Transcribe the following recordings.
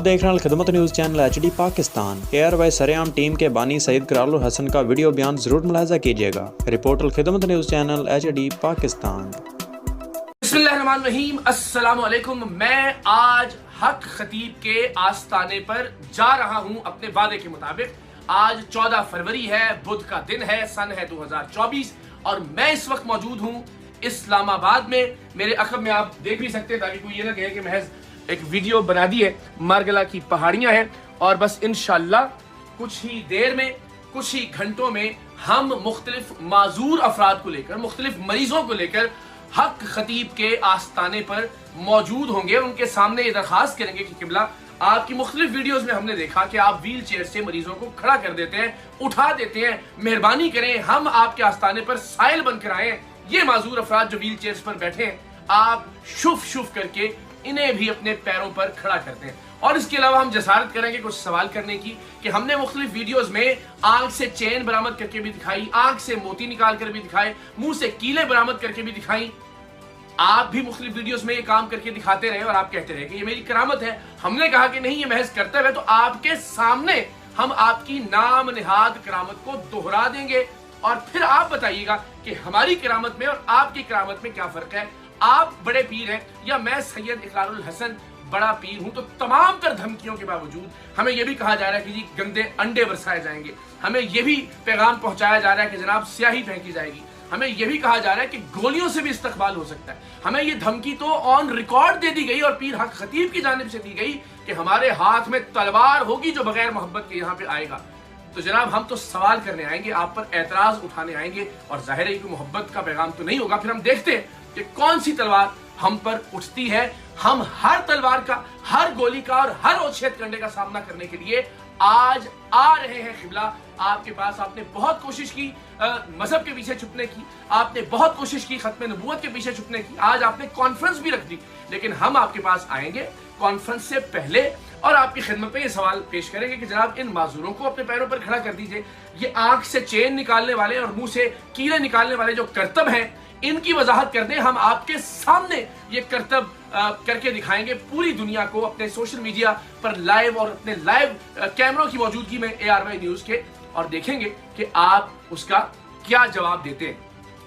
आप देख रहे हैं खिदमत news channel HD Pakistan. ARY सरेआम टीम के बानी सईद करार हसन का वीडियो बयान ज़रूर मुलाहिज़ा कीजिएगा। रिपोर्टर खिदमत न्यूज़ चैनल HD पाकिस्तान। बिस्मिल्लाहिर्रहमानिर्रहीम, अस्सलामु अलैकुम। मैं आज हक खतीब के आस्ताने पर जा रहा हूं अपने वादे के मुताबिक। आज 14 फरवरी है, बुध का दिन है, सन है 2024 और मैं इस वक्त मौजूद हूं इस्लामाबाद में। मेरे अखब में आप देख भी सकते हैं ताकि कोई ये ना कहे कि महज एक वीडियो बना दी है। मारगला की पहाड़ियां हैं और बस इंशाल्लाह कुछ ही देर में, कुछ ही घंटों में हम मुख्तलिफ माजूर अफराद को लेकर, मुख्तलिफ मरीजों को लेकर हक खतीब के आस्ताने पर मौजूद होंगे। उनके सामने ये दरखास्त करेंगे कि किबला, आपकी मुख्तलिफ वीडियोस में हमने देखा कि आप व्हील चेयर से मरीजों को खड़ा कर देते हैं, उठा देते हैं। मेहरबानी करें, हम आपके आस्ताने पर साइल बनकर आए। ये माजूर अफराद जो व्हील चेयर्स पर बैठे हैं, आप शुफ शुफ करके इन्हें भी अपने पैरों पर खड़ा करते हैं। और इसके अलावा हम जसारत करेंगे कुछ सवाल करने की कि हमने मुख्तलिफ वीडियोस में आंख से चेन बरामद करके भी दिखाई, आंख से मोती निकाल कर भी दिखाए, मुंह से कीले बरामद करके भी दिखाई। आप भी मुख्तलिफ वीडियोस में ये काम करके दिखाते रहे और आप कहते रहे कि ये मेरी करामत है। हमने कहा कि नहीं, ये महज कर्तव्य है। तो आपके सामने हम आपकी नाम निहाद करामत को दोहरा देंगे और फिर आप बताइएगा कि हमारी करामत में और आपकी करामत में क्या फर्क है। आप बड़े पीर हैं या मैं सैयद इकरारुल हसन बड़ा पीर हूं, तो तमाम तर धमकियों के बावजूद हमें यह भी कहा जा रहा है कि जी गंदे अंडे बरसाए जाएंगे। हमें यह भी पैगाम पहुंचाया जा रहा है कि जनाब स्याही फेंकी जाएगी। हमें यह भी कहा जा रहा है कि गोलियों से भी इस्तकबाल हो सकता है। हमें यह धमकी तो ऑन रिकॉर्ड दे दी गई और पीर हक खतीब की जानिब से दी गई कि हमारे हाथ में तलवार होगी जो बगैर मोहब्बत के यहाँ पे आएगा। तो जनाब, हम तो सवाल करने आएंगे, आप पर एतराज उठाने आएंगे और जाहिर है कि मोहब्बत का पैगाम तो नहीं होगा। फिर हम देखते हैं कि कौन सी तलवार हम पर उठती है। हम हर तलवार का, हर गोली का और हर ओछेद करने का सामना करने के लिए आज आ रहे हैं किबला आपके पास। आपने बहुत कोशिश की मजहब के पीछे छुपने की, आपने बहुत कोशिश की खत्म नबूवत के पीछे छुपने की, आज आपने कॉन्फ्रेंस भी रख दी, लेकिन हम आपके पास आएंगे कॉन्फ्रेंस से पहले और आपकी खिदमत में ये सवाल पेश करेंगे कि जनाब, इन माजूरों को अपने पैरों पर खड़ा कर दीजिए। ये आंख से चेन निकालने वाले और मुंह से कीले निकालने वाले जो करतब हैं, इनकी वजाहत कर दें। हम आपके सामने ये करतब करके दिखाएंगे पूरी दुनिया को, अपने सोशल मीडिया पर लाइव और अपने लाइव कैमरों की मौजूदगी में ARY न्यूज के, और देखेंगे कि आप उसका क्या जवाब देते हैं।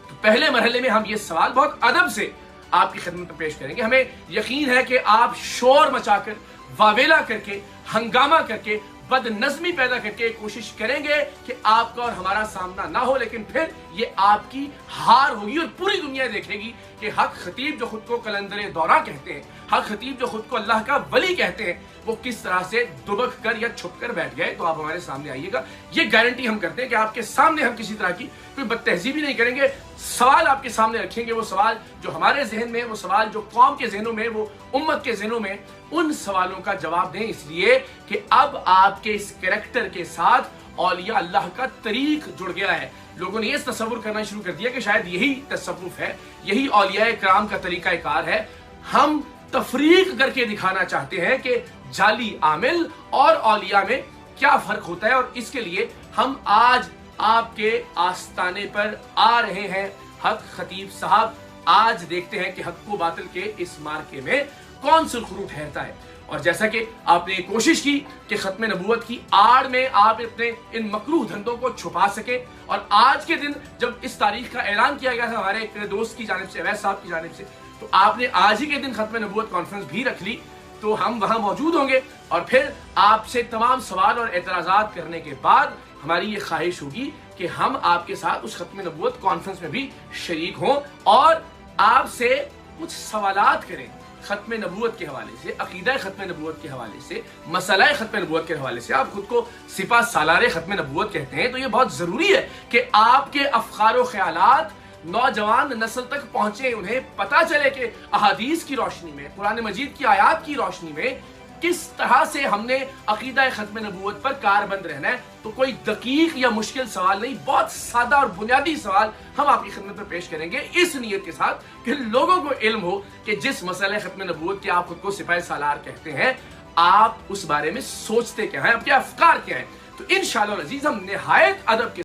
तो पहले मरहले में हम ये सवाल बहुत अदब से आपकी खिदमत में पेश करेंगे। हमें यकीन है कि आप शोर मचाकर, वावेला करके, हंगामा करके, बदनज़मी पैदा करके कोशिश करेंगे कि आपका और हमारा सामना ना हो, लेकिन फिर ये आपकी हार होगी और पूरी दुनिया देखेगी कि हक खतीब जो खुद को कलंदरे दौरा कहते हैं, हक खतीब जो खुद को अल्लाह का वली कहते हैं, वो किस तरह से दुबक कर या छुप कर बैठ गए। तो आप हमारे सामने आइएगा, ये गारंटी हम करते हैं कि आपके सामने हम किसी तरह की कोई बदतहजीबी नहीं करेंगे। सवाल आपके सामने रखेंगे, वो सवाल जो हमारे जहन में, वो सवाल जो कौम के जहनों में, वो उम्मत के जहनों में, उन सवालों का जवाब दें। इसलिए कि अब आपके इस कैरेक्टर के साथ औलिया अल्लाह का तरीक जुड़ गया है। लोगों ने ये तसव्वुर करना शुरू कर दिया कि शायद यही तसव्वुफ है, यही औलिया कराम का तरीकाकार है। हम तफरीक करके दिखाना चाहते हैं कि जाली आमिल और औलिया में क्या फर्क होता है, और इसके लिए हम आज आपके आस्ताने पर आ रहे हैं। हक खतीब साहब, आज देखते हैं कि हक को बातिल के इस मार्के में कौन सुरखरू ठहरता है। और जैसा कि आपने कोशिश की कि खत्म नबूवत की आड़ में आप अपने इन मकरूह धंधों को छुपा सके, और आज के दिन जब इस तारीख का ऐलान किया गया था हमारे एक दोस्त की जानिब से, अवैस साहब की जानिब से, तो आपने आज ही के दिन खत्म नबूवत कॉन्फ्रेंस भी रख ली। तो हम वहां मौजूद होंगे और फिर आपसे तमाम सवाल और एतराज़ात करने के बाद हमारी ये ख्वाहिश होगी कि हम आपके साथ उस खत्म नबूवत कॉन्फ्रेंस में भी शरीक हों और आपसे कुछ सवालात करें खत्म नबूवत के हवाले से, अकीदा खत्म नबूवत के हवाले से, मसला खत्म नबूवत के हवाले से। आप खुद को सिपा सालार खत्म नबूवत कहते हैं, तो ये बहुत जरूरी है कि आपके अफकार व ख्यालात नौजवान नस्ल तक पहुंचे, उन्हें पता चले कि अहादीस की रोशनी में, कुरान मजीद की आयात की रोशनी में किस तरह से हमने अकीदा खत्म नबूवत पर कारबंद रहना है। तो कोई दकीक या मुश्किल सवाल नहीं, बहुत सादा और बुनियादी सवाल हम आपकी खिदमत में पेश करेंगे, इस नियत के साथ कि लोगों को इल्म हो कि जिस मसले खत्म नबूवत के आप खुद को सिपाही सालार कहते हैं, आप उस बारे में सोचते क्या हैं, आपके अफकार क्या हैं। तो इंशाअल्लाह अज़ीज़ हम निहायत अदब के